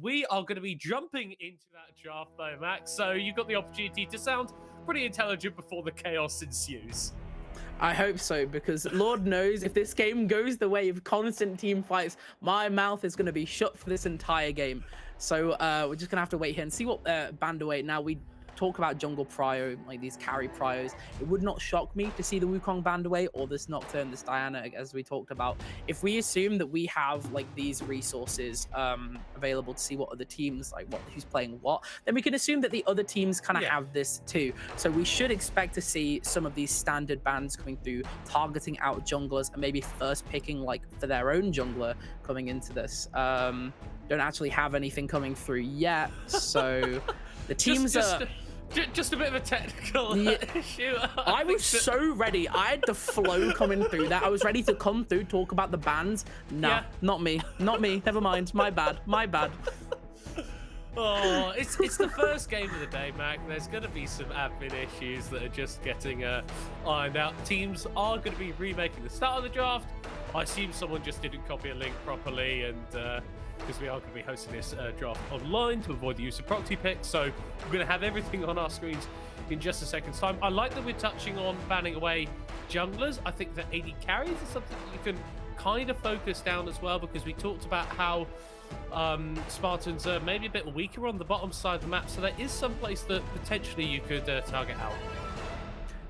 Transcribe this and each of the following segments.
we are going to be jumping into that draft though, Max. So you've got the opportunity to sound pretty intelligent before the chaos ensues. I hope so, because Lord knows if this game goes the way of constant team fights, my mouth is going to be shut for this entire game. So we're just going to have to wait here and see what band away. Now, we talk about jungle prio, like these carry prios. It would not shock me to see the Wukong band away or this Nocturne, this Diana, as we talked about. If we assume that we have like these resources available to see what other teams, like who's playing what, then we can assume that the other teams kind of have this too. So we should expect to see some of these standard bands coming through, targeting out junglers and maybe first picking like for their own jungler coming into this. Don't actually have anything coming through yet, so the teams just a bit of a technical issue. I was so ready. I had the flow coming through that. I was ready to come through, talk about the bands. Nah, not me. Not me. Never mind. My bad. My bad. Oh, it's the first game of the day, Mac. There's going to be some admin issues that are just getting ironed out. Teams are going to be remaking the start of the draft. I assume someone just didn't copy a link properly, and because we are going to be hosting this draft online to avoid the use of proxy picks, so we're going to have everything on our screens in just a second's time. I like that we're touching on banning away junglers. I think that AD carries is something that you can kind of focus down as well, because we talked about how Spartans are maybe a bit weaker on the bottom side of the map, so there is some place that potentially you could target out.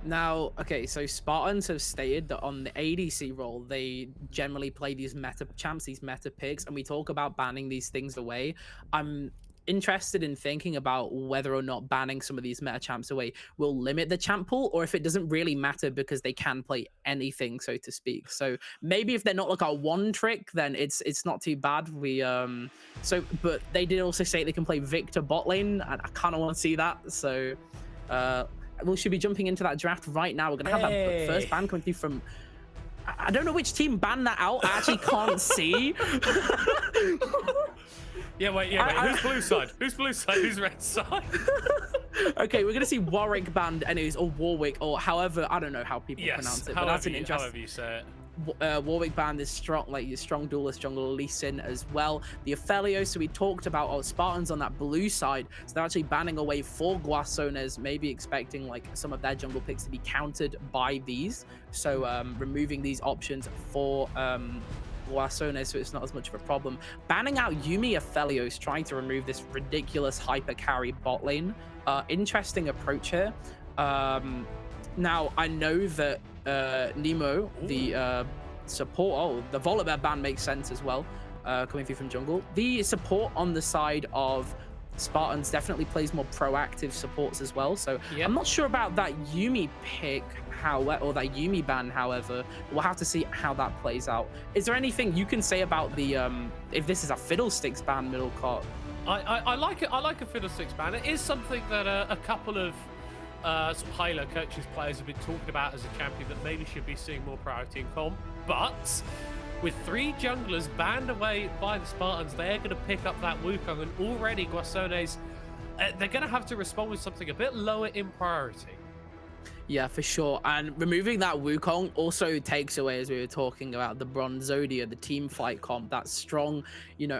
Now, okay, so Spartans have stated that on the ADC role, they generally play these meta champs, these meta picks, and we talk about banning these things away. I'm interested in thinking about whether or not banning some of these meta champs away will limit the champ pool, or if it doesn't really matter because they can play anything, so to speak. So maybe if they're not like our one trick, then it's not too bad. But they did also say they can play Victor bot lane, and I kind of want to see that. So we should be jumping into that draft right now. We're gonna have that first ban coming through from, I don't know which team banned that out. I actually can't see. Wait. Who's blue side? Who's blue side? Who's red side? Okay, we're gonna see Warwick banned anyways, or Warwick, or however, I don't know how people pronounce it, but that's an interesting. However you say it. Warwick banned is strong, like your strong duelist jungle Lucian as well. The Aphelios, so we talked about Spartans on that blue side, so they're actually banning away 4 Guasones, maybe expecting like some of their jungle picks to be countered by these. So removing these options for Guasones, so it's not as much of a problem. Banning out Yuumi Aphelios, trying to remove this ridiculous hyper carry bot lane. Interesting approach here. Now I know that NEMOOOO, the support, the Volibear ban makes sense as well, coming through from jungle. The support on the side of Spartans definitely plays more proactive supports as well, so I'm not sure about that Yuumi pick, or that Yuumi ban. However, we'll have to see how that plays out. Is there anything you can say about the if this is a Fiddlesticks ban, MiddleCott? I like it. I like a Fiddlesticks ban. It is something that a couple of sort of high-low coaches players have been talking about as a champion that maybe should be seeing more priority in comp. But with 3 junglers banned away by the Spartans, they're going to pick up that Wukong, and already Guasones, they're going to have to respond with something a bit lower in priority. Yeah, for sure. And removing that Wukong also takes away, as we were talking about, the Bronzodia, the team fight comp, that strong,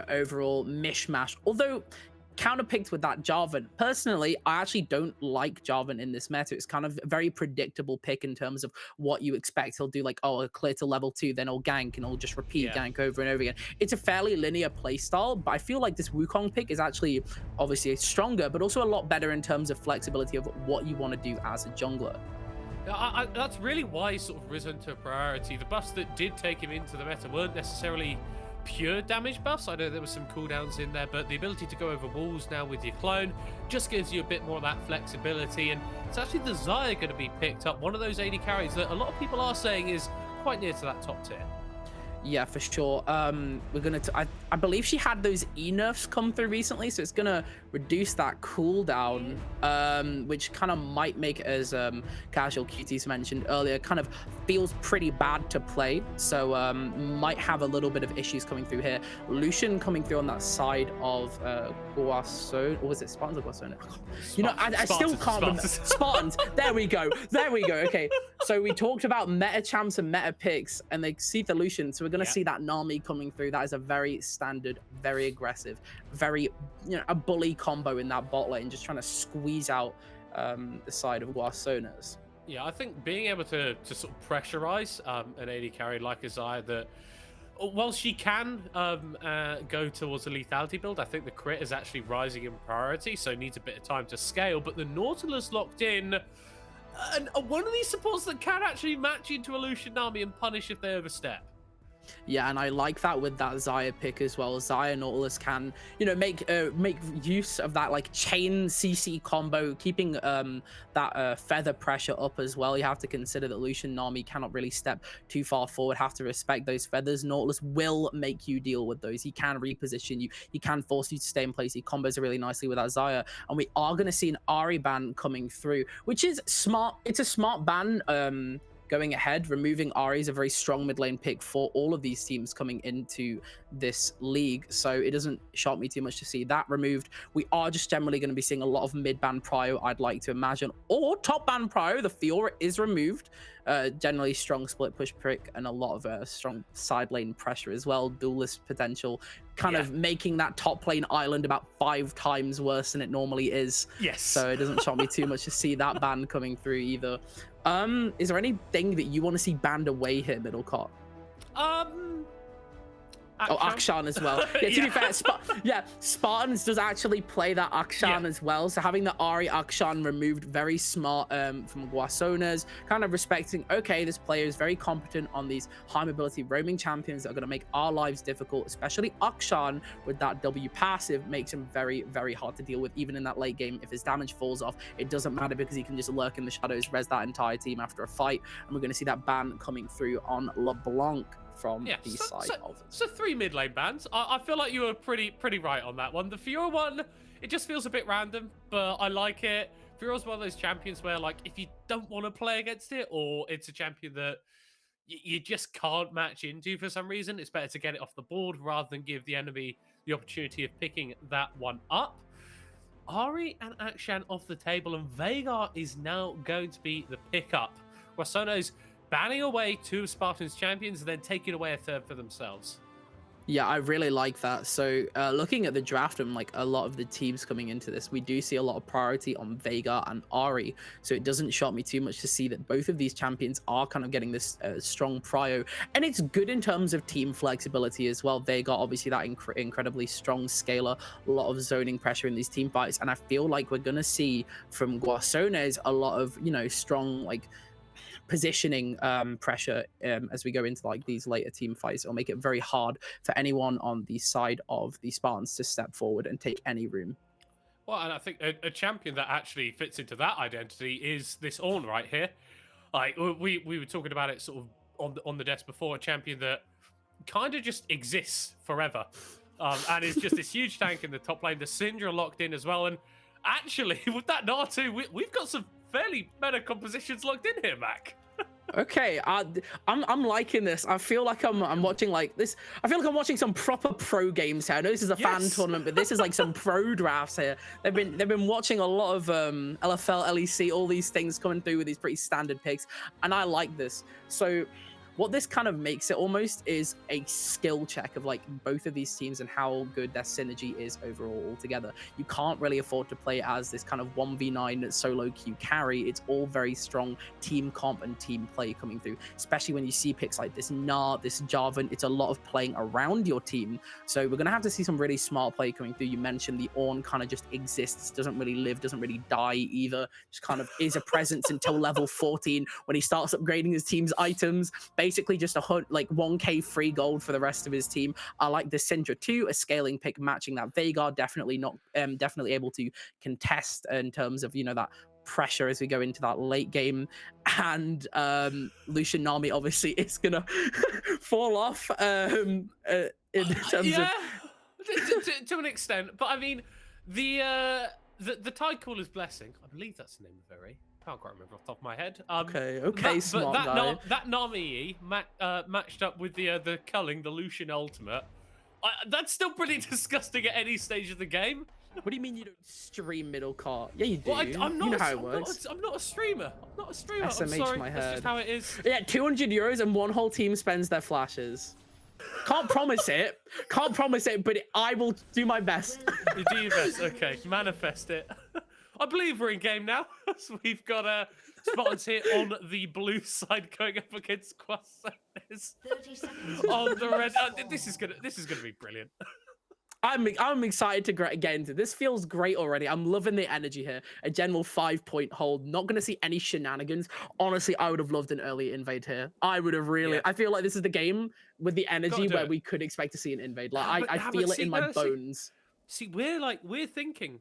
overall mishmash. Although counterpicked with that Jarvan. Personally, I actually don't like Jarvan in this meta. It's kind of a very predictable pick in terms of what you expect. He'll do like, a clear to level 2, then he'll gank, and he'll just repeat gank over and over again. It's a fairly linear playstyle, but I feel like this Wukong pick is actually obviously stronger, but also a lot better in terms of flexibility of what you want to do as a jungler. That's really why he's sort of risen to a priority. The buffs that did take him into the meta weren't necessarily pure damage buffs. I know there were some cooldowns in there, but the ability to go over walls now with your clone just gives you a bit more of that flexibility. And it's actually the Xayah going to be picked up, one of those AD carries that a lot of people are saying is quite near to that top tier. Yeah, for sure. We're gonna. I believe she had those E nerfs come through recently, so it's gonna reduce that cooldown, which kind of might make it, as Casual Cuties mentioned earlier, kind of feels pretty bad to play. So might have a little bit of issues coming through here. Lucian coming through on that side of Guasone, or was it Spartans or Guasone? I still can't remember. Spartans. There we go. There we go. Okay. So we talked about meta champs and meta picks, and they see the Lucian. So we're going to see that Nami coming through. That is a very standard, very aggressive, very, a bully combo in that bot lane, just trying to squeeze out the side of Guasones. Yeah, I think being able to sort of pressurize an AD carry like Xayah, that while she can go towards a lethality build, I think the crit is actually rising in priority, so needs a bit of time to scale. But the Nautilus locked in, and one of these supports that can actually match into a Lucian Nami and punish if they overstep. Yeah, and I like that with that Xayah pick as well. Xayah Nautilus can, make use of that like chain CC combo, keeping that feather pressure up as well. You have to consider that Lucian Nami cannot really step too far forward, have to respect those feathers. Nautilus will make you deal with those. He can reposition you. He can force you to stay in place. He combos really nicely with that Xayah. And we are going to see an Ahri ban coming through, which is smart. It's a smart ban. Going ahead, removing Ahri is a very strong mid lane pick for all of these teams coming into this league, so it doesn't shock me too much to see that removed. We are just generally going to be seeing a lot of mid-ban prio, I'd like to imagine, or top-ban prio. The Fiora is removed. Generally strong split push pick and a lot of strong side lane pressure as well. Duelist potential, kind of making that top lane island about 5 times worse than it normally is. Yes. So it doesn't shock me too much to see that ban coming through either. Is there anything that you want to see banned away here, MiddleCott? Akshan as well. Yeah, to be fair, Spartans does actually play that Akshan as well. So having the Ahri Akshan removed, very smart from Guasones, kind of respecting, okay, this player is very competent on these high mobility roaming champions that are going to make our lives difficult, especially Akshan with that W passive makes him very, very hard to deal with, even in that late game. If his damage falls off, it doesn't matter because he can just lurk in the shadows, res that entire team after a fight. And we're going to see that ban coming through on LeBlanc from the side of it. So 3 mid lane bans. I feel like you were pretty right on that one. The Fiora one, it just feels a bit random, but I like it. Fiora's one of those champions where, like, if you don't want to play against it, or it's a champion that you just can't match into for some reason, it's better to get it off the board rather than give the enemy the opportunity of picking that one up. Ahri and Akshan off the table, and Veigar is now going to be the pickup. Guasones banning away 2 Spartans champions and then taking away a 3rd for themselves. Yeah, I really like that. So looking at the draft and like a lot of the teams coming into this, we do see a lot of priority on Veigar and Ahri. So it doesn't shock me too much to see that both of these champions are kind of getting this strong prio. And it's good in terms of team flexibility as well. Veigar, obviously that incredibly strong scaler, a lot of zoning pressure in these team fights. And I feel like we're going to see from Guasones a lot of, strong like positioning pressure as we go into like these later team fights. It'll make it very hard for anyone on the side of the Spartans to step forward and take any room. Well, and I think a champion that actually fits into that identity is this Ornn right here. Like we were talking about it sort of on the desk before, a champion that kind of just exists forever, and is just this huge tank in the top lane. The Syndra locked in as well, and actually with that Gnar too, we've got some fairly meta compositions locked in here, Mac. Okay, I'm liking this. I feel like I'm watching like this. I feel like I'm watching some proper pro games here. I know this is a fan tournament, but this is like some pro drafts here. They've been watching a lot of LFL, LEC, all these things coming through with these pretty standard picks, and I like this. So what this kind of makes it almost is a skill check of like both of these teams and how good their synergy is overall altogether. You can't really afford to play as this kind of 1v9 solo queue carry. It's all very strong team comp and team play coming through, especially when you see picks like this Gnar, this Jarvan. It's a lot of playing around your team. So we're going to have to see some really smart play coming through. You mentioned the Ornn kind of just exists, doesn't really live, doesn't really die either. Just kind of is a presence until level 14 when he starts upgrading his team's items. Basically just like 1k free gold for the rest of his team. I like the Syndra too, a scaling pick matching that Veigar, definitely able to contest in terms of that pressure as we go into that late game. And Lucian Nami obviously is gonna fall off in terms of to an extent, but I mean the Tide Caller's Blessing, I believe that's the name of it. I can't quite remember off the top of my head. Okay, smart guy. That Nami matched up with the culling, the Lucian ultimate. That's still pretty disgusting at any stage of the game. What do you mean you don't stream MiddleCott? Yeah, you do. Well, I'm not, you know how it works. I'm not a streamer. I'm SMH sorry. my That's head. just how it is. Yeah, 200 euros and one whole team spends their flashes. Can't promise it. Can't promise it, but I will do my best. You do your best. Okay, manifest it. I believe we're in game now. So we've got Spartans here on the blue side going up against Guasones on the red. This is gonna be brilliant. I'm excited to get into this. Feels great already. I'm loving the energy here. A general 5-point hold. Not going to see any shenanigans. Honestly, I would have loved an early invade here. I would have really. Yeah. I feel like this is the game with the energy where we could expect to see an invade. Like I feel it in my bones. See, we're thinking.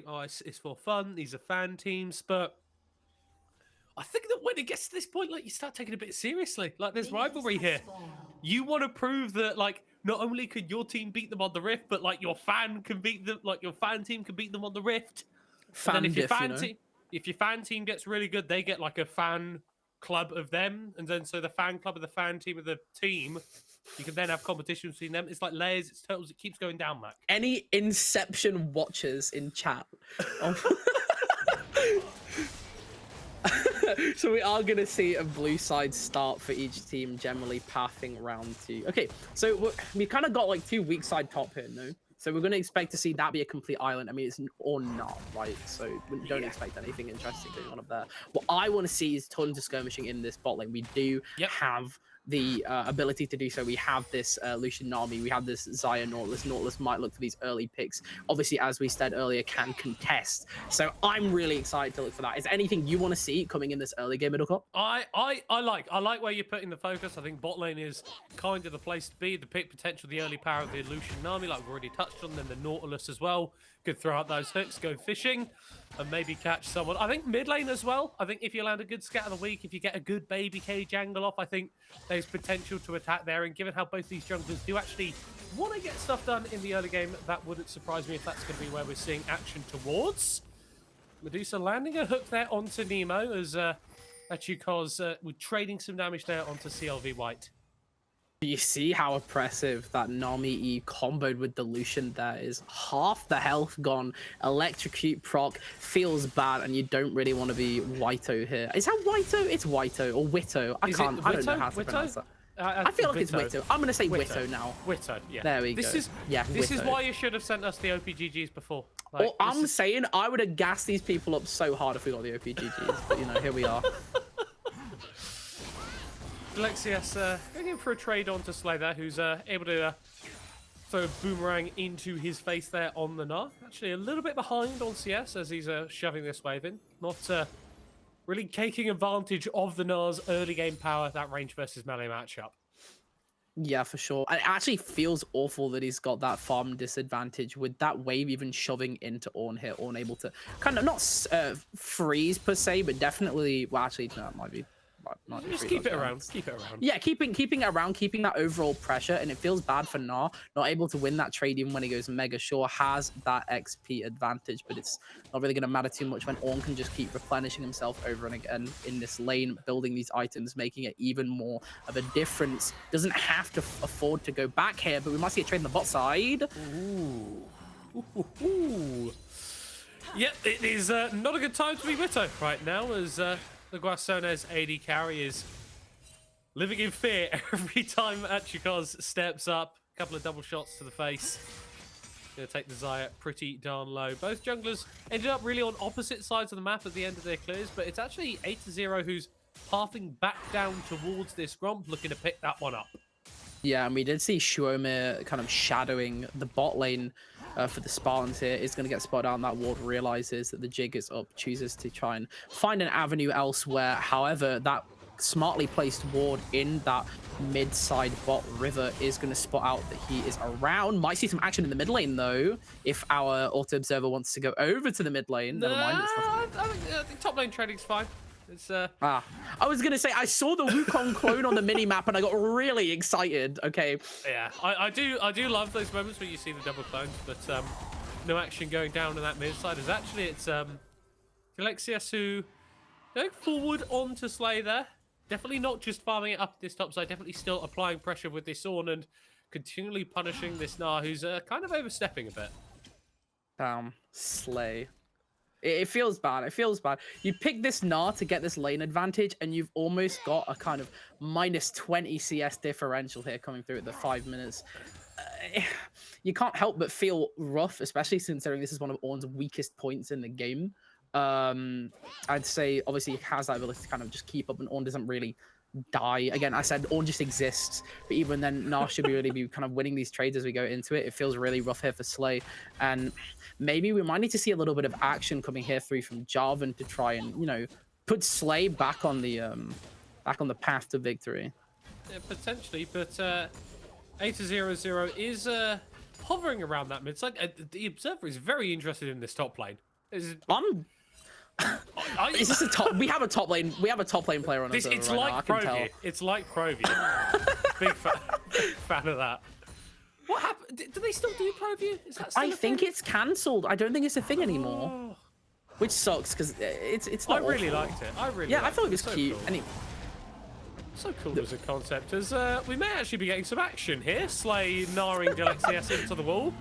Oh, it's for fun. These are fan teams, but I think that when it gets to this point, like you start taking it a bit seriously. Like there's rivalry here. You want to prove that, like, not only could your team beat them on the Rift, but like your fan can beat them, like your fan team can beat them on the Rift. And then if your fan team gets really good, they get like a fan club of them, and then so the fan club of the fan team of the team, you can then have competition between them. It's like layers, it's turtles, it keeps going down, Mac. Any Inception watchers in chat? So we are going to see a blue side start for each team, generally pathing round to... Okay, so we kind of got like 2 weak side top here, no? So we're going to expect to see that be a complete island. I mean, it's or not, right? So we don't expect anything interesting going on up there. What I want to see is tons of skirmishing in this bot lane. We do have the ability to do so. We have this Lucian Nami, we have this Xayah Nautilus. Nautilus might look for these early picks. Obviously, as we said earlier, can contest. So I'm really excited to look for that. Is there anything you want to see coming in this early game, MiddleCott? I like where you're putting the focus. I think bot lane is kind of the place to be. The pick potential, the early power of the Lucian Nami, like we've already touched on, then the Nautilus as well. Could throw out those hooks, go fishing, and maybe catch someone. I think mid lane as well. I think if you land a good scat of the week, if you get a good baby cage angle off, I think there's potential to attack there. And given how both these junglers do actually want to get stuff done in the early game, that wouldn't surprise me if that's going to be where we're seeing action towards. Medusa landing a hook there onto Nemo as atchukoz we're trading some damage there onto CLV Whito. You see how oppressive that Nami E comboed with the Lucian there is. Half the health gone. Electrocute proc feels bad, and you don't really want to be Whito here. Is that Whito? It's Whito or Whito. I don't know how to pronounce that. I feel like it's Whito. I'm gonna say Whito now. Whito, yeah. There we go. This is why you should have sent us the OPGGs before. Like, well, I'm saying I would have gassed these people up so hard if we got the OPGGs, but you know, here we are. Dilixcs going in for a trade on to Slay there, who's able to throw a boomerang into his face there on the Gnar. Actually a little bit behind on CS as he's shoving this wave in. Not really taking advantage of the Gnar's early game power, that range versus melee matchup. Yeah, for sure. It actually feels awful that he's got that farm disadvantage with that wave even shoving into Ornn here. Ornn able to kind of not freeze per se, but definitely, well, actually, no, it might be. Just keep it around. Keep it around. Yeah, keeping it around, keeping that overall pressure, and it feels bad for Gnar, not able to win that trade even when he goes mega. Sure has that XP advantage, but it's not really going to matter too much when Ornn can just keep replenishing himself over and again in this lane, building these items, making it even more of a difference. Doesn't have to afford to go back here, but we might see a trade on the bot side. Ooh. Yeah, it is not a good time to be Whito right now, as the Guasones AD carry is living in fear every time atchukoz steps up. A couple of double shots to the face. Gonna take the Xayah pretty darn low. Both junglers ended up really on opposite sides of the map at the end of their clears, but it's actually 8-0 who's pathing back down towards this Gromp, looking to pick that one up. Yeah, and we did see XUØMIR kind of shadowing the bot lane for the Spartans here. Is going to get spotted out, and that ward realizes that the jig is up, chooses to try and find an avenue elsewhere. However, that smartly placed ward in that mid-side bot river is going to spot out that he is around. Might see some action in the mid lane, though, if our auto observer wants to go over to the mid lane. Never mind. I think top lane trading's fine. It's I was gonna say I saw the Wukong clone on the mini map and I got really excited. Okay. Yeah, I do love those moments where you see the double clones, but no action going down on that mid side. Is actually it's Dilixcs who going forward on to Slay there. Definitely not just farming it up this top side. Definitely still applying pressure with this Ornn and continually punishing this Gnar, who's kind of overstepping a bit. Slay. It feels bad. It feels bad. You pick this Gnar to get this lane advantage, and you've almost got a kind of -20 CS differential here coming through at the 5 minutes. You can't help but feel rough, especially considering this is one of Ornn's weakest points in the game. I'd say obviously he has that ability to kind of just keep up, and Ornn doesn't really die. Again, I said Ornn just exists, but even then, Gnar should really be kind of winning these trades as we go into it. It feels really rough here for Slay, and maybe we might need to see a little bit of action coming here through from Jarvan to try and, you know, put Slay back on the path to victory. Yeah, potentially, but A200 is hovering around that mid side. The Observer is very interested in this top lane. Is this a top? We have a top lane. We have a top lane player on us. It's right like now, I can tell. It's like Proview. Big fan of that. What happened? Do they still do Proview? Is that still I think it's cancelled. I don't think it's a thing anymore. Oh. Which sucks because it's not. I really awful. liked it. I thought it was so cute. Cool. Anyway. So cool as a concept, as we may actually be getting some action here. Slay narring Dilixcs into the wall.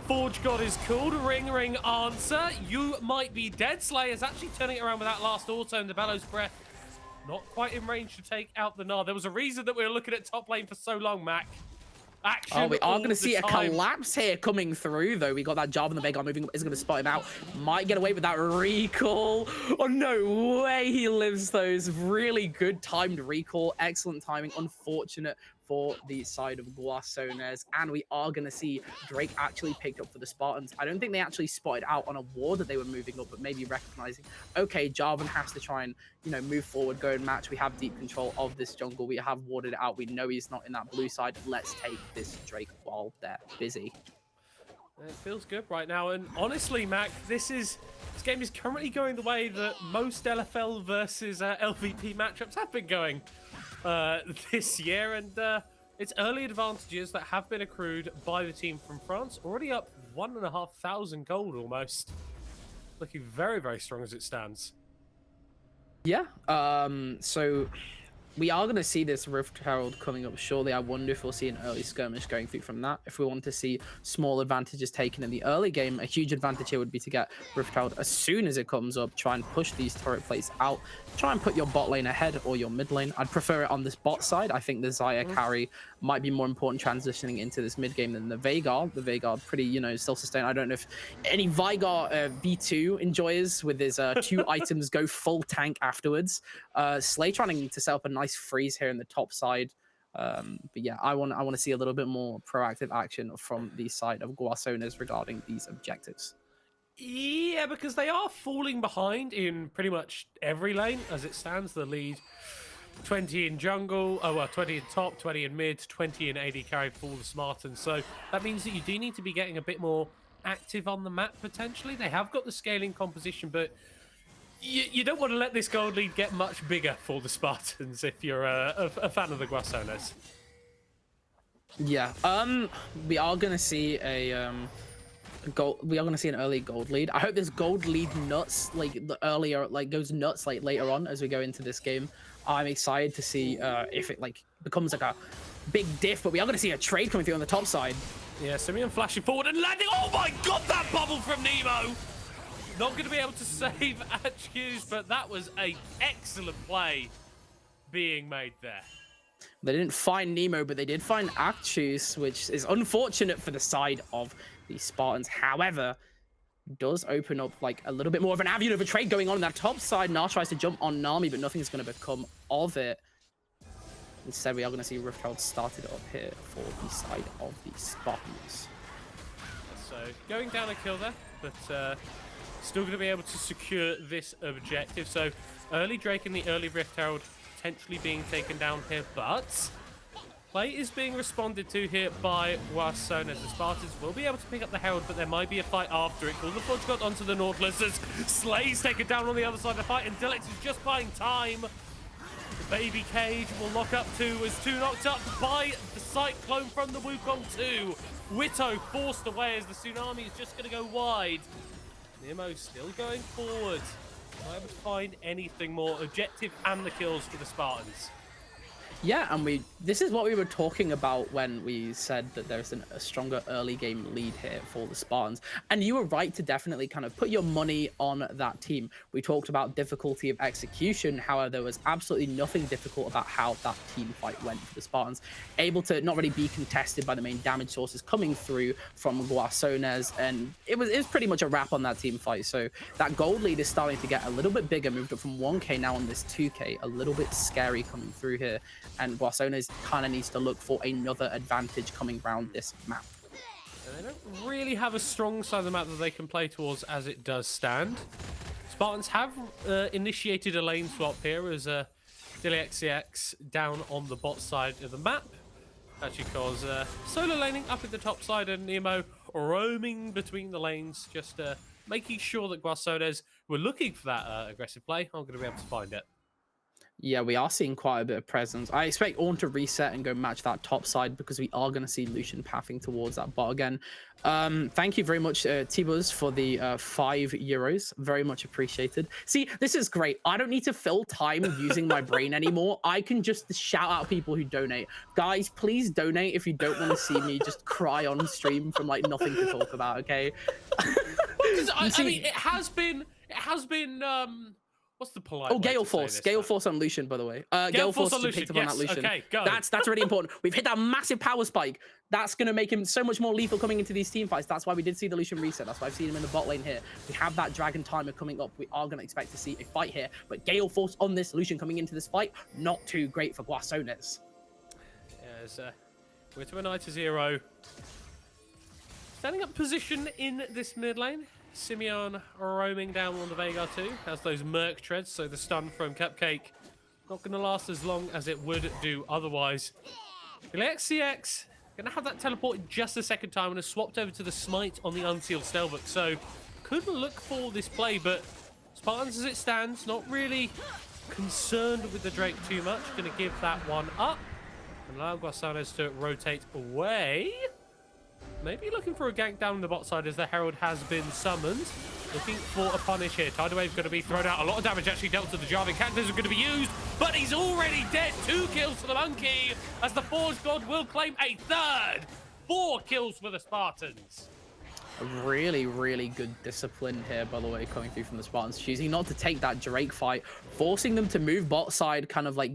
Forge God is called. Ring answer. You might be dead. Slay is actually turning it around with that last auto and the Bellows Breath. Not quite in range to take out the Gnar. There was a reason that we were looking at top lane for so long, Mac. Action. Oh, we are going to see a time. collapse here coming through, though. We got that Jarvan the Veigar moving up, is going to spot him out. Might get away with that recall. Oh, no way he lives those. Really good timed recall. Excellent timing. Unfortunate for the side of Guasones. And we are going to see Drake actually picked up for the Spartans. I don't think they actually spotted out on a ward that they were moving up, but maybe recognizing, okay, Jarvan has to try and, you know, move forward, go and match. We have deep control of this jungle. We have warded it out. We know he's not in that blue side. Let's take this Drake while they're busy. It feels good right now. And honestly, Mac, this game is currently going the way that most LFL versus LVP matchups have been going this year, and it's early advantages that have been accrued by the team from France, already up 1,500 gold almost. Looking very, very strong as it stands. Yeah, so we are going to see this Rift Herald coming up shortly. I wonder if we'll see an early skirmish going through from that. If we want to see small advantages taken in the early game, a huge advantage here would be to get Rift Herald as soon as it comes up, try and push these turret plates out, try and put your bot lane ahead or your mid lane. I'd prefer it on this bot side. I think the Xayah carry might be more important transitioning into this mid game than the Veigar. The Veigar pretty, you know, self-sustained. I don't know if any Veigar V2 enjoyers with his 2 items go full tank afterwards. Slay trying to set up a nice freeze here in the top side. But yeah, I want to see a little bit more proactive action from the side of Guasones regarding these objectives. Yeah, because they are falling behind in pretty much every lane as it stands. The lead 20 in jungle, 20 in top, 20 in mid, 20 in AD carry for the Spartans. So that means that you do need to be getting a bit more active on the map potentially. They have got the scaling composition, but you don't want to let this gold lead get much bigger for the Spartans if you're a fan of the Guasones. Yeah, we are gonna see a we are gonna see an early gold lead. I hope this gold lead nuts goes nuts later on as we go into this game. I'm excited to see if it becomes like a big diff, but we are gonna see a trade coming through on the top side. Yeah, Simeøn flashing forward and landing. Oh my god, that bubble from Nemo! Not going to be able to save atchukoz, but that was an excellent play being made there. They didn't find Nemo, but they did find atchukoz, which is unfortunate for the side of the Spartans. However, does open up a little bit more of an avenue of a trade going on that top side. Gnar tries to jump on Nami, but nothing's going to become of it. Instead, we are going to see Rift Herald started up here for the side of the Spartans. So, going down a kill there, but still going to be able to secure this objective. So, early Drake and the early Rift Herald potentially being taken down here, but play is being responded to here by Guasones. The Spartans will be able to pick up the Herald, but there might be a fight after it. Call the Forge got onto the Nautilus as Slay's taken down on the other side of the fight, and Dilixcs is just buying time. The baby cage will lock up 2 as 2 knocked up by the Cyclone from the Wukong 2. Whito forced away as the Tsunami is just going to go wide. Nemo still going forward. Not able to find anything more. Objective and the kills for the Spartans. Yeah, and this is what we were talking about when we said that there's a stronger early game lead here for the Spartans. And you were right to definitely kind of put your money on that team. We talked about difficulty of execution. However, there was absolutely nothing difficult about how that team fight went for the Spartans. Able to not really be contested by the main damage sources coming through from Guasones. And it was pretty much a wrap on that team fight. So that gold lead is starting to get a little bit bigger, moved up from 1k now on this 2k. A little bit scary coming through here. And Guasones kind of needs to look for another advantage coming around this map. And they don't really have a strong side of the map that they can play towards as it does stand. Spartans have initiated a lane swap here as Dilixcs down on the bot side of the map. atchukoz solo laning up at the top side and NEMOOO roaming between the lanes, just making sure that Guasones were looking for that aggressive play. I'm going to be able to find it. Yeah, we are seeing quite a bit of presence. I expect Ornn to reset and go match that top side because we are going to see Lucian pathing towards that bot again. Thank you very much, T-Buzz, for the €5. Very much appreciated. See, this is great. I don't need to fill time using my brain anymore. I can just shout out people who donate. Guys, please donate if you don't want to see me just cry on stream from like nothing to talk about, okay? I mean, it has been what's the polite? Oh, Gale Force. Gale Force on Lucian, by the way. Gale Force has picked up on that Lucian. Okay, go. That's really important. We've hit that massive power spike. That's going to make him so much more lethal coming into these team fights. That's why we did see the Lucian reset. That's why I've seen him in the bot lane here. We have that Dragon timer coming up. We are going to expect to see a fight here. But Gale Force on this Lucian coming into this fight, not too great for Guasones. Yeah, we're to a 9-0. Standing up position in this mid lane. Simeøn roaming down on the Veigar too, has those Merc treads, so the stun from Cupcake not going to last as long as it would do otherwise. Dilixcs going to have that teleport just a second time and has swapped over to the Smite on the Unsealed Stelbook, so could look for this play, but Spartans as it stands, not really concerned with the Drake too much, going to give that one up and allow Guasones to rotate away. Maybe looking for a gank down on the bot side as the Herald has been summoned. Looking for a punish here. Tidal Wave's going to be thrown out. A lot of damage actually dealt to the Jarvan. Cactus is going to be used, but he's already dead. 2 kills for the Monkey as the Forge God will claim a third. 4 kills for the Spartans. A really, really good discipline here, by the way, coming through from the Spartans, choosing not to take that Drake fight, forcing them to move bot side, kind of like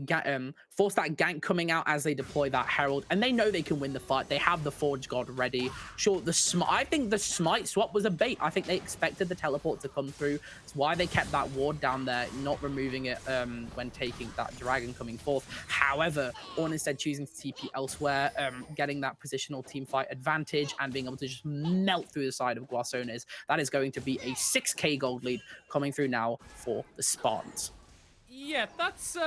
force that gank coming out as they deploy that Herald, and they know they can win the fight. They have the Forge God ready. Sure, I think the Smite swap was a bait. I think they expected the teleport to come through. It's why they kept that ward down there, not removing it when taking that Dragon coming forth. However, Ornn instead choosing to TP elsewhere, getting that positional team fight advantage and being able to just melt through the side of Guasones. That is going to be a 6k gold lead coming through now for the Spartans. Yeah, that's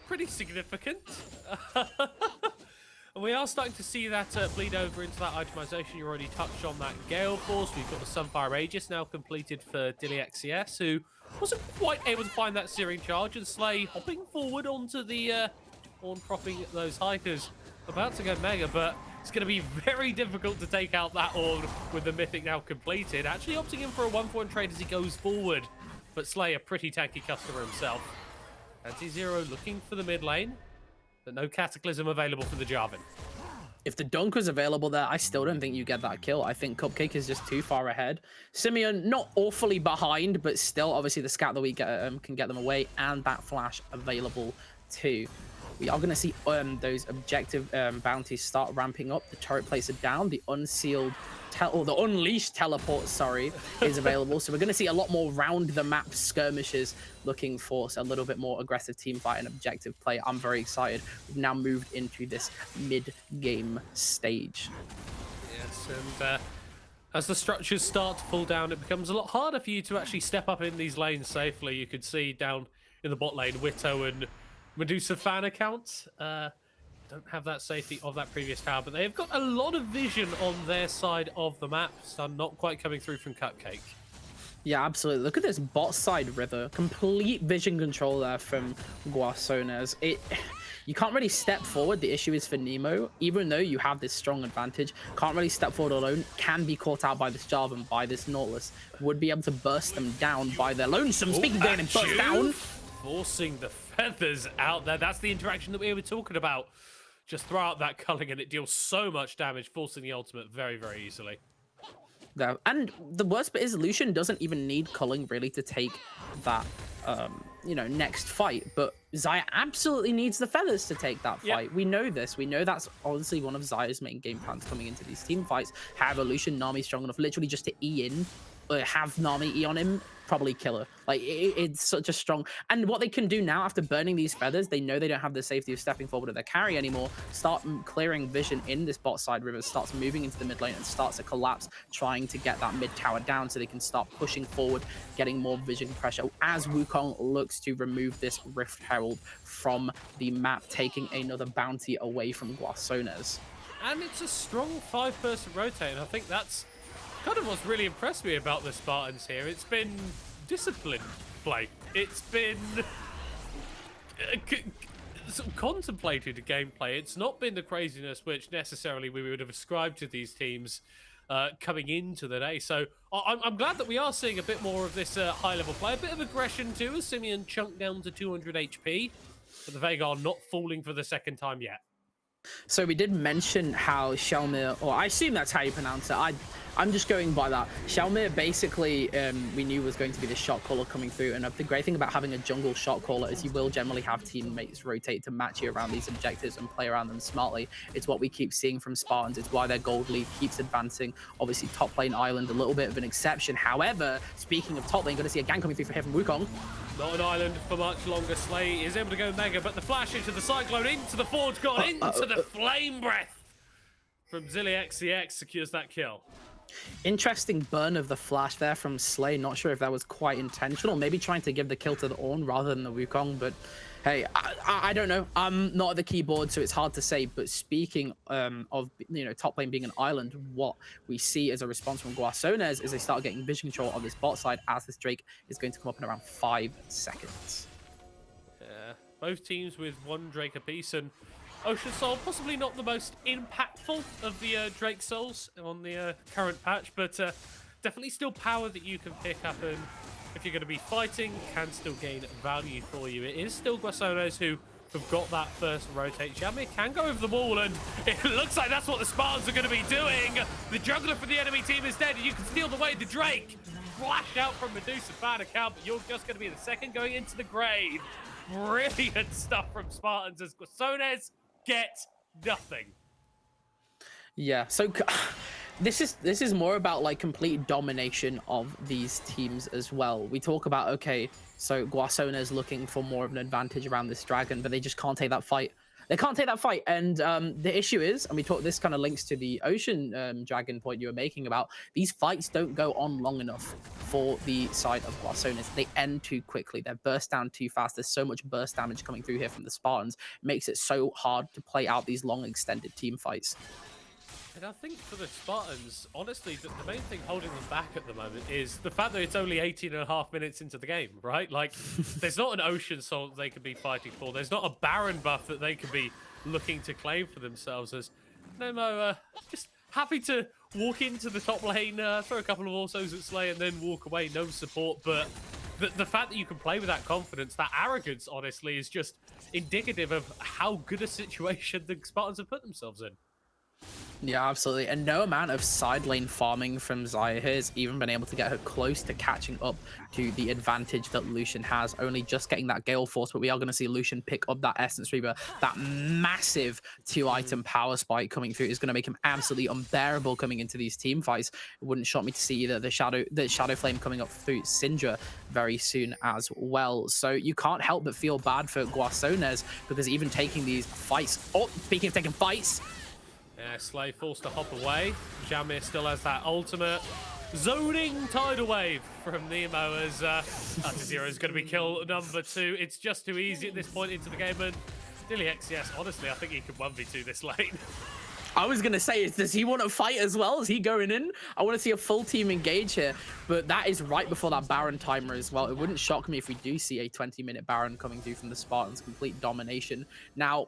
pretty significant. And we are starting to see that bleed over into that itemization. You already touched on that Gale Force. We've got the Sunfire Aegis now completed for Dilixcs, who wasn't quite able to find that Searing Charge, and Slay hopping forward onto the Ornn propping those hikers. About to go Mega, but it's going to be very difficult to take out that Ornn with the Mythic now completed. Actually opting in for a 1-for-1 trade as he goes forward. But Slay, a pretty tanky customer himself. Anti-Zero looking for the mid lane, but no Cataclysm available for the Jarvan. If the dunk was available there, I still don't think you get that kill. I think Cupcake is just too far ahead. Simeøn, not awfully behind, but still, obviously, the scout that we get can get them away, and that flash available too. We are going to see those objective bounties start ramping up. The turret placer down, the unsealed or the unleashed teleport, sorry, is available. So we're going to see a lot more round the map skirmishes, looking for a little bit more aggressive team fight and objective play. I'm very excited. We've now moved into this mid-game stage. Yes, and as the structures start to fall down, it becomes a lot harder for you to actually step up in these lanes safely. You could see down in the bot lane, Whito and Medusafanaccount don't have that safety of that previous tower, but they've got a lot of vision on their side of the map. Stun not quite coming through from Cupcake. Yeah, absolutely. Look at this bot side river. Complete vision control there from Guasones. You can't really step forward. The issue is for NEMOOO, even though you have this strong advantage, can't really step forward alone, can be caught out by this Jarvan, by this Nautilus, would be able to burst them down by their lonesome. Speaking of getting burst down, forcing the feathers out there. That's the interaction that we were talking about. Just throw out that culling and it deals so much damage, forcing the ultimate very, very easily. No. And the worst bit is Lucian doesn't even need culling really to take that you know, next fight, but Xayah absolutely needs the feathers to take that fight. Yep. We know this. We know that's honestly one of Xayah's main game plans coming into these team fights. However, Lucian, Nami strong enough literally just to E in, have Nami E on him, probably kill her. Like, it's such a strong... And what they can do now after burning these feathers, they know they don't have the safety of stepping forward with their carry anymore. Start clearing vision in this bot side river, starts moving into the mid lane and starts to collapse, trying to get that mid tower down so they can start pushing forward, getting more vision pressure as Wukong looks to remove this Rift Herald from the map, taking another bounty away from Guasones. And it's a strong 5-person rotate, and I think that's kind of what's really impressed me about the Spartans here. It's been disciplined play. It's been sort of contemplated gameplay. It's not been the craziness which necessarily we would have ascribed to these teams coming into the day. So I'm glad that we are seeing a bit more of this high-level play. A bit of aggression too, as Simeøn chunked down to 200 HP, but the Veigar not falling for the second time yet. So we did mention how XUØMIR, or I assume that's how you pronounce it. I'm just going by that. XUØMIR basically we knew was going to be the shot caller coming through, and the great thing about having a jungle shot caller is you will generally have teammates rotate to match you around these objectives and play around them smartly. It's what we keep seeing from Spartans. It's why their gold lead keeps advancing. Obviously top lane Island a little bit of an exception. However, speaking of top lane, going to see a gang coming through here from Wukong. Not an island for much longer. Slay is able to go mega, but the flash into the cyclone, into the forge god, into the flame breath from Dilixcs secures that kill. Interesting burn of the flash there from Slay. Not sure if that was quite intentional. Maybe trying to give the kill to the Ornn rather than the Wukong, but hey, I don't know. I'm not at the keyboard, so it's hard to say. But speaking of, you know, top lane being an island, what we see as a response from Guasones is they start getting vision control on this bot side as this Drake is going to come up in around 5 seconds. Yeah, both teams with 1 Drake apiece, and Ocean Soul possibly not the most impactful of the Drake Souls on the current patch, but definitely still power that you can pick up, and if you're going to be fighting, can still gain value for you. It is still Guasones who have got that first rotate. XUØMIR can go over the wall, and it looks like that's what the Spartans are going to be doing. The jungler for the enemy team is dead, and you can steal away the Drake. Flash out from Medusafanaccount, but you're just going to be the second going into the grave. Brilliant stuff from Spartans as Guasones get nothing. Yeah, so this is more about like complete domination of these teams as well. We talk about, okay, so Guasones looking for more of an advantage around this dragon, but they just can't take that fight. They can't take that fight, and the issue is, and we talk, this kind of links to the ocean dragon point you were making about, these fights don't go on long enough for the side of Guasones. They end too quickly. They're burst down too fast. There's so much burst damage coming through here from the Spartans. It makes it so hard to play out these long extended team fights. And I think for the Spartans, honestly, the main thing holding them back at the moment is the fact that it's only 18.5 minutes into the game, right? Like, there's not an Ocean Soul that they could be fighting for. There's not a Baron buff that they could be looking to claim for themselves. As NEMOOO just happy to walk into the top lane, throw a couple of autos at Slay, and then walk away, no support. But the fact that you can play with that confidence, that arrogance, honestly, is just indicative of how good a situation the Spartans have put themselves in. Yeah, absolutely. And no amount of side lane farming from Xayah has even been able to get her close to catching up to the advantage that Lucian has. Only just getting that Gale Force, but we are going to see Lucian pick up that Essence Reaver. That massive 2-item power spike coming through is going to make him absolutely unbearable coming into these team fights. It wouldn't shock me to see either the Shadow Flame coming up through Syndra very soon as well. So you can't help but feel bad for Guasones, because even taking these fights... Oh, speaking of taking fights... Yeah, Slay forced to hop away. XUØMIR still has that ultimate. Zoning Tidal Wave from NEMOOO as Zero is going to be kill number 2. It's just too easy at this point into the game. And Dilixcs, yes, honestly, I think he could 1v2 this lane. I was going to say, does he want to fight as well? Is he going in? I want to see a full team engage here. But that is right before that Baron timer as well. It wouldn't shock me if we do see a 20-minute Baron coming through from the Spartans. Complete domination. Now,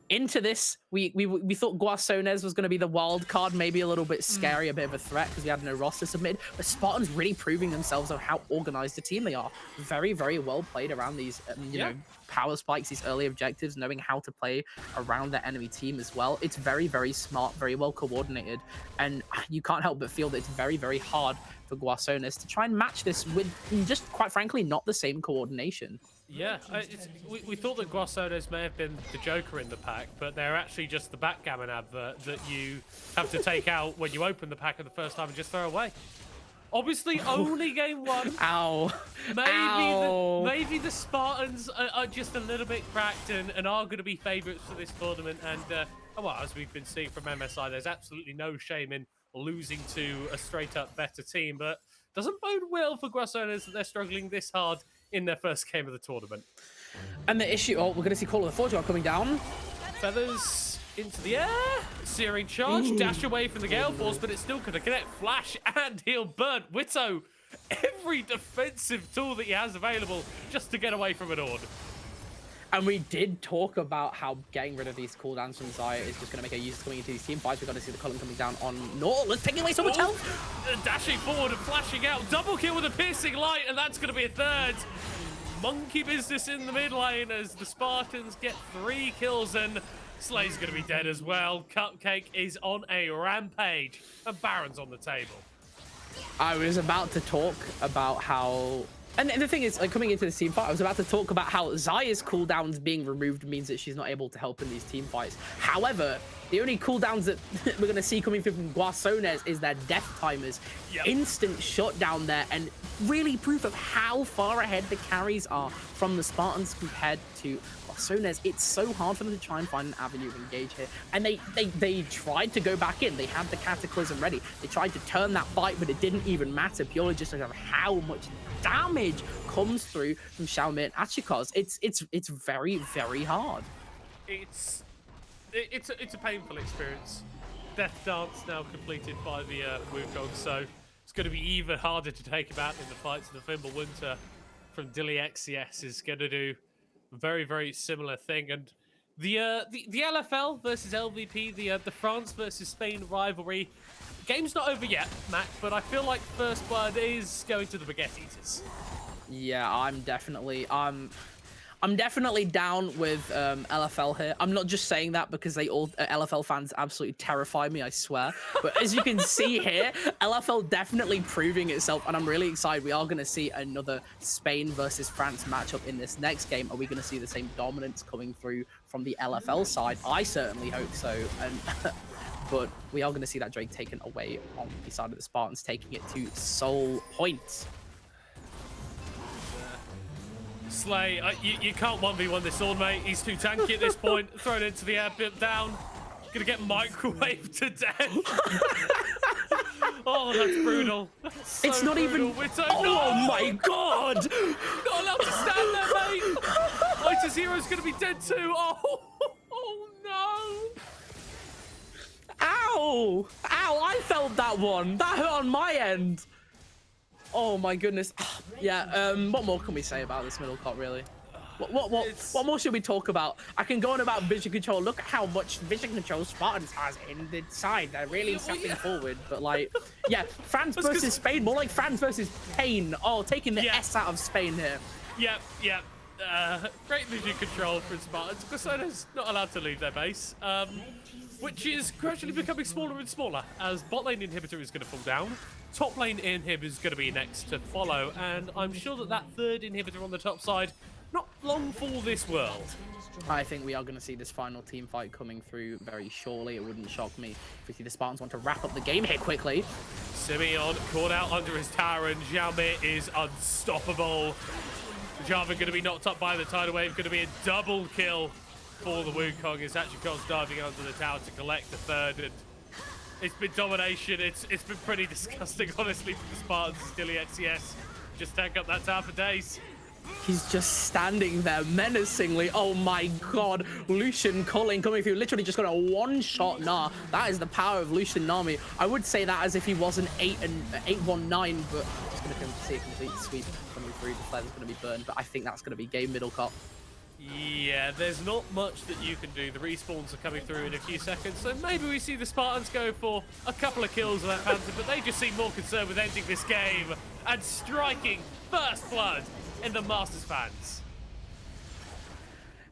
into this, we thought Guasones was going to be the wild card, maybe a little bit scary, a bit of a threat because we had no roster submitted. But Spartans really proving themselves on how organized a team they are. Very, very well played around these, you know, power spikes, these early objectives, knowing how to play around their enemy team as well. It's very, very smart, very well coordinated, and you can't help but feel that it's very, very hard for Guasones to try and match this with just, quite frankly, not the same coordination. Yeah, we thought that Guasones may have been the Joker in the pack, but they're actually just the backgammon advert that you have to take out when you open the pack for the first time and just throw away. Obviously, only game one. Ow. Maybe the Spartans are just a little bit cracked and are going to be favourites for this tournament. And, well, as we've been seeing from MSI, there's absolutely no shame in losing to a straight-up better team. But doesn't bode well for Guasones that they're struggling this hard in their first game of the tournament. And the issue, we're going to see Call of the Forge coming down. Feathers into the air. Searing charge, dash away from the Gale Force, but it's still going to connect. Flash, and he'll burn Whito. Every defensive tool that he has available just to get away from an Ornn. And we did talk about how getting rid of these cooldowns from Xayah is just going to make a use coming into these team fights. We're going to see the column coming down on Nautilus, taking away so much health. Dashing forward and flashing out. Double kill with a piercing light, and that's going to be a third. Monkey business in the mid lane as the Spartans get 3 kills, and Slay's going to be dead as well. Cupcake is on a rampage, and Baron's on the table. I was about to talk about how... And the thing is, like, coming into this team fight, I was about to talk about how Xayah's cooldowns being removed means that she's not able to help in these team fights. However, the only cooldowns that we're going to see coming through from Guasones is their death timers. Instant shutdown there, and really proof of how far ahead the carries are from the Spartans compared to Guasones. It's so hard for them to try and find an avenue of engage here. And they tried to go back in. They had the Cataclysm ready. They tried to turn that fight, but it didn't even matter, purely just because of how much damage comes through from XUØMIR and atchukoz. It's very, very hard. It's a painful experience. Death Dance now completed by the Wukong, so it's going to be even harder to take him out in the fights. The Fimble Winter from Dilixcs, yes, is going to do a very, very similar thing. And the LFL versus LVP, the France versus Spain rivalry, game's not over yet, Mac, but I feel like first blood is going to the Baguette Eaters. Yeah, I'm definitely down with LFL here. I'm not just saying that because they all LFL fans absolutely terrify me, I swear. But as you can see here, LFL definitely proving itself, and I'm really excited. We are going to see another Spain versus France matchup in this next game. Are we going to see the same dominance coming through from the LFL side? I certainly hope so. And but we are going to see that Drake taken away on the side of the Spartans, taking it to Soul Point. Slay, you can't 1v1 this Ornn, mate. He's too tanky at this point. Thrown into the air, bit down. Gonna get microwaved to death. Oh, that's brutal. That's so it's not brutal. even... Whito, oh no! My God! Not allowed to stand there, mate. Whito's hero's gonna be dead too. Oh no! Ow! Ow, I felt that one. That hurt on my end. Oh my goodness. Yeah, what more can we say about this MiddleCott, really? What more should we talk about? I can go on about vision control. Look at how much vision control Spartans has in the side. They're really stepping forward. But, like, yeah, France versus Spain. More like France versus Pain. Oh, taking the S out of Spain here. Yeah. Great vision control from Spartans. Guasones not allowed to leave their base, which is gradually becoming smaller and smaller as bot lane inhibitor is going to fall down. Top lane inhib is going to be next to follow, and I'm sure that third inhibitor on the top side, not long for this world. I think we are going to see this final team fight coming through very shortly. It wouldn't shock me if we see the Spartans want to wrap up the game here quickly. Simeøn caught out under his tower, and XUØMIR is unstoppable. Jarvan going to be knocked up by the tidal wave, going to be a double kill for the Wukong as atchukoz diving under the tower to collect the third. And it's been domination. It's been pretty disgusting, honestly, for the Spartans. Dilixcs, yes, just tank up that tower for days. He's just standing there menacingly. Oh my God, Lucian coming through. Literally just got a one-shot Gnar. That is the power of Lucian Nami. I would say that as if he was an 8-1-9, but just going to see a complete sweep coming through. The flare's going to be burned, but I think that's going to be game MiddleCott. Yeah, there's not much that you can do. The respawns are coming through in a few seconds, so maybe we see the Spartans go for a couple of kills of that Panther, but they just seem more concerned with ending this game and striking first blood in the Masters fans.